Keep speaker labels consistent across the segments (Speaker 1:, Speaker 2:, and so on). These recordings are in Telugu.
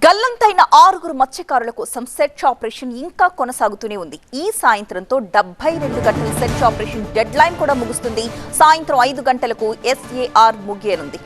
Speaker 1: గల్లంతైన 6 మత్స్యకారుల కోసం సెర్చ్ ఆపరేషన్ ఇంకా కొనసాగుతూనే ఉంది. ఈ సాయంత్రంతో 72 గంటల సెర్చ్ ఆపరేషన్ డెడ్ లైన్ కూడా ముగుస్తుంది. సాయంత్రం 5 గంటలకు ఎస్ఏఆర్ ముగియనుంది.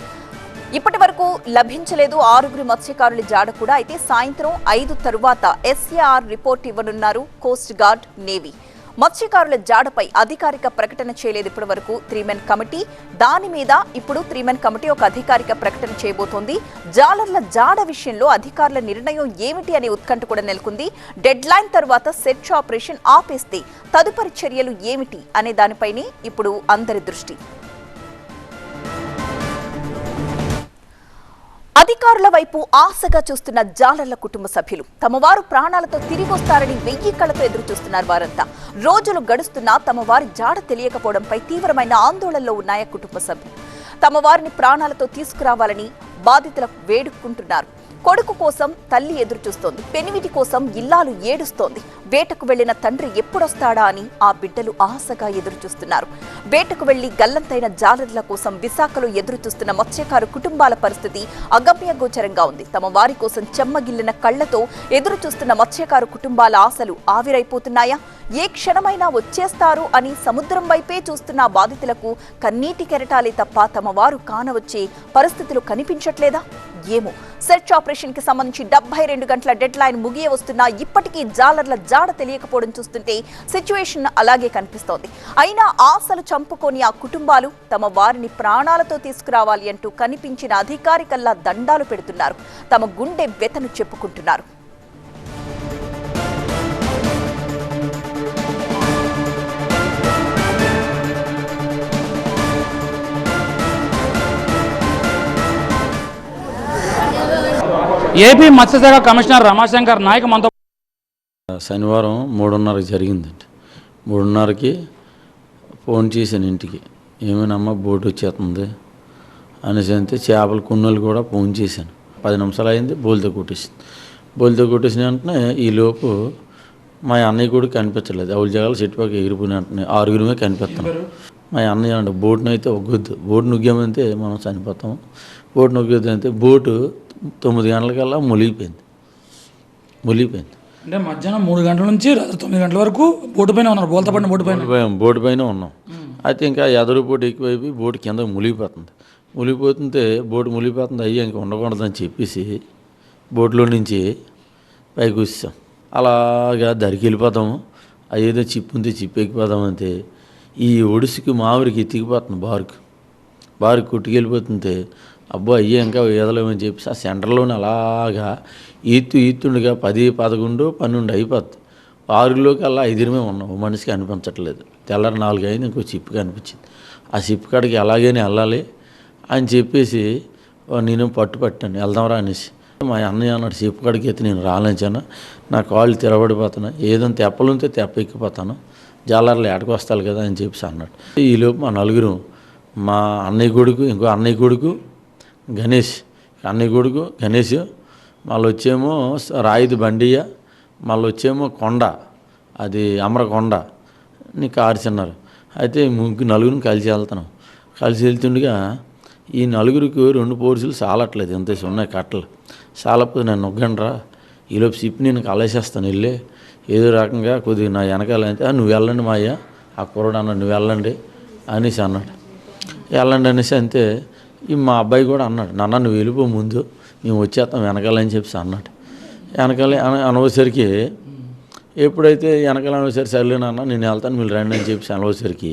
Speaker 1: ఇప్పటి వరకు లభించలేదు 6 మత్స్యకారుల జాడ కూడా. అయితే సాయంత్రం 5 తరువాత ఎస్ఏఆర్ రిపోర్ట్ ఇవ్వనున్నారు కోస్ట్ గార్డ్, నేవీ. మత్స్యకారుల జాడపై అధికారిక ప్రకటన చేయలేదు ఇప్పటి వరకు 3-మెన్ కమిటీ. దాని మీద ఇప్పుడు 3-మెన్ కమిటీ ఒక అధికారిక ప్రకటన చేయబోతోంది. జాలర్ల జాడ విషయంలో అధికారుల నిర్ణయం ఏమిటి అనే ఉత్కంఠ కూడా నెలకొంది. డెడ్ లైన్ తర్వాత సెర్చ్ ఆపరేషన్ ఆపేస్తే తదుపరి చర్యలు ఏమిటి అనే దానిపైనే ఇప్పుడు అందరి దృష్టి. అధికారుల వైపు ఆశగా చూస్తున్న జాలర్ల కుటుంబ సభ్యులు తమ వారు ప్రాణాలతో తిరిగి వస్తారని 1000 కళ్లతో ఎదురు చూస్తున్నారు. వారంతా రోజులు గడుస్తున్నా తమ వారి జాడ తెలియకపోవడంపై తీవ్రమైన ఆందోళనలో ఉన్నాయి కుటుంబ సభ్యులు. తమ వారిని ప్రాణాలతో తీసుకురావాలని బాధితులకు వేడుకుంటున్నారు. కొడుకు కోసం తల్లి ఎదురు చూస్తోంది. పెనివిటి కోసం ఇల్లాలు ఏడుస్తోంది. వేటకు వెళ్లిన తండ్రి ఎప్పుడొస్తాడా అని ఆ బిడ్డలు ఆశగా ఎదురు చూస్తున్నారు. వేటకు వెళ్లి గల్లంతైన జాలర్ల కోసం విశాఖలో ఎదురు చూస్తున్న మత్స్యకారు కుటుంబాల పరిస్థితి అగమ్యగోచరంగా ఉంది. తమ వారి కోసం చెమ్మగిల్లిన కళ్లతో ఎదురు చూస్తున్న మత్స్యకారు కుటుంబాల ఆశలు ఆవిరైపోతున్నాయా? ఏ క్షణమైనా వచ్చేస్తారు అని సముద్రం వైపే చూస్తున్న బాధితులకు కన్నీటి కెరటాలే తప్ప తమ వారు కానవచ్చే పరిస్థితులు కనిపించట్లేదా? ఏమో. సెర్చ్ ఆపరేషన్ కి సంబంధించి 72 గంటల డెడ్ లైన్ ముగియ వస్తున్నా ఇప్పటికీ జాలర్ల జాడ తెలియకపోవడం చూస్తుంటే సిచ్యువేషన్ అలాగే కనిపిస్తోంది. అయినా ఆశలు చంపుకొని ఆ కుటుంబాలు తమ వారిని ప్రాణాలతో తీసుకురావాలి అంటూ కనిపించిన అధికారికల్లా దండాలు పెడుతున్నారు. తమ గుండె వెతను చెప్పుకుంటున్నారు.
Speaker 2: ఏపీ మత్స్యశాఖ కమిషనర్ రమాశంకర్ నాయక్ మనతో
Speaker 3: శనివారం 3:30 జరిగిందండి. 3:30కి ఫోన్ చేశాను ఇంటికి, ఏమేనమ్మా బోట్ వచ్చేస్తుంది అనేసి. అంటే చేపల కొన్నోళ్ళు కూడా ఫోన్ చేశాను. 10 నిమిషాలు అయింది, బోల్తో కొట్టేసిన వెంటనే ఈలోపు మా అన్నయ్య కూడా కనిపించలేదు. అవుల జగాలు చెట్టుపక్క ఎగిరిపోయిన వెంటనే 6 కనిపిస్తున్నాం. మా అన్నయ్య అంటే బోట్ను అయితే ఒగ్గొద్దు, బోటు నుగ్గామంటే మనం చనిపోతాము, బోటు నొగ్గొద్దు అంటే బోటు 9 గంటలకల్లా మునిగిపోయింది.
Speaker 2: అంటే మధ్యాహ్నం 3 గంటల నుంచి రాత్రి 9 గంటల వరకు బోటు పైన ఉన్నారు. బోల్తా పడిన బోటు పైన ఉన్నాం. అయితే ఇంకా ఎదురు బోటు ఎక్కువైపోయి బోటు కింద మునిగిపోతుంటే బోటు మునిగిపోతుంది, అయ్యి ఇంకా ఉండకూడదని చెప్పేసి బోట్లో నుంచి పైకి వచ్చాం. అలాగా దరికి వెళ్ళిపోతాము. అయ్యేదో చిప్పు ఉంది, చిప్పు ఎక్కిపోదామంటే ఈ ఒడిసికి మామిడికి ఎత్తికిపోతుంది. బారుకి కొట్టుకెళ్ళిపోతుంటే అబ్బో అయ్యే ఇంకా ఎదలేమని చెప్పేసి ఆ సెంటర్లోనే అలాగా ఈత్తుండగా 10, 11, 12 అయిపోద్ది. 6లోకి అలా 5 ఉన్నాం. మనిషికి అనిపించట్లేదు. తెల్లారి 4 అయింది, ఇంకో చిప్పు కనిపించింది. ఆ చిప్పు కాడికి ఎలాగైనా వెళ్ళాలి అని చెప్పేసి నేను పట్టాను, వెళ్దాంరా అనేసి. మా అన్నయ్య అన్నాడు, చిప్పు కాడికి అయితే నేను రాలేచాను, నా కాళ్ళు తిరబడిపోతున్నాయి, ఏదైనా తెప్పలుంటే తెప్ప ఎక్కిపోతాను, జాలర్లు ఏటకు వస్తాను కదా అని చెప్పేసి అన్నాడు. ఈలోపు మా నలుగురు, మా అన్నయ్య కొడుకు, ఇంకో అన్నయ్య కొడుకు గణేష్, మళ్ళీ వచ్చేమో రాయిది బండియ్య, మళ్ళీ వచ్చేమో కొండ, అది అమరకొండ నీ కార్చిన్నారు. అయితే నలుగురిని కలిసి వెళ్తుండగా ఈ నలుగురికి 2 పోర్సులు సాలట్లేదు, ఎంత ఉన్నాయి కట్టలు సాలపోతే నన్ను నొగ్గండ్రా, ఈలోపు సిప్పి నేను కలేసేస్తాను వెళ్ళి ఏదో రకంగా కొద్దిగా నా వెనకాల అయితే నువ్వు వెళ్ళండి మా అయ్య, ఆ కుర్రాడు అన్నాడు నువ్వు వెళ్ళండి అనేసి అన్నాడు. వెళ్ళండి అనేసి అంతే. మా అబ్బాయి కూడా అన్నాడు, నాన్న నువ్వు వెళ్ళిపో ముందు, మేము వచ్చేస్తాం వెనకాలని చెప్పేసి అన్నాడు. వెనకాల అనవసరికి ఎప్పుడైతే వెనకాల అనవసరి సర్లే నాన్న నేను వెళ్తాను మీరు రండి అని చెప్పేసి అనవసరికి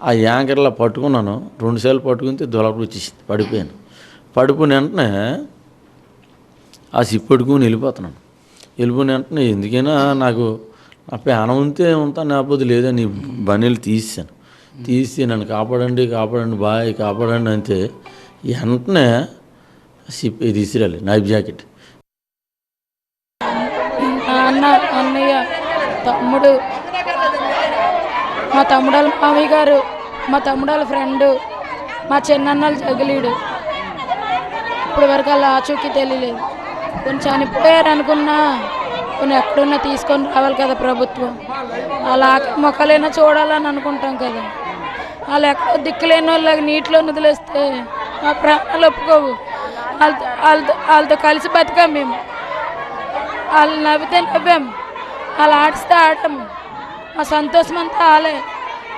Speaker 2: ఆ యాంకర్లా పట్టుకున్నాను. 2 సార్లు పట్టుకుంటే దొలపడు వచ్చేసింది, పడిపోయిన వెంటనే ఆ సిప్పు పట్టుకుని వెళ్ళిపోతున్నాను. వెళ్ళిపోయిన వెంటనే ఎందుకైనా నాకు నా ప్రాణం ఉంటే ఉంటాను, లేకపోతే లేదని బనీలు తీసి నన్ను కాపాడండి బాయ్ కాపాడండి అంటే వెంటనే సిప్ తీసిరాలి నైఫ్ జాకెట్.
Speaker 4: అన్నయ్య తమ్ముడు, మా తమ్ముడాల మామయ్య గారు, మా తమ్ముడాల ఫ్రెండు, మా చిన్నన్నలు జగలీడు. ఇప్పుడు వరకు అలా ఆచూకీ తెలియలేదు. కొన్ని చనిపోయారు అనుకున్నా, కొన్ని ఎక్కడున్నా తీసుకొని రావాలి కదా ప్రభుత్వం. అలా మొక్కలైనా చూడాలని అనుకుంటాం కదా. వాళ్ళు ఎక్కడో దిక్కులేని వాళ్ళకి నీటిలో వదిలేస్తే మా ప్రాణాలు ఒప్పుకోవు. వాళ్ళతో కలిసి బతికాం మేము. వాళ్ళు నవ్వితే నవ్వాం, వాళ్ళు ఆడిస్తే ఆడాం. మా సంతోషం అంతా వాళ్ళే,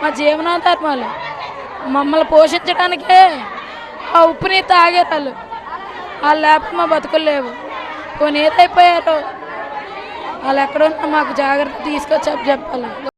Speaker 4: మా జీవనాధారమాలు. మమ్మల్ని పోషించడానికే ఆ ఉప్పుని తాగారు వాళ్ళు. వాళ్ళు లేకపోతే మా బతుకులు లేవు. కొన్ని ఏదైపోయారో వాళ్ళు ఎక్కడున్నా మాకు జాగ్రత్త తీసుకొచ్చి చెప్పాలి.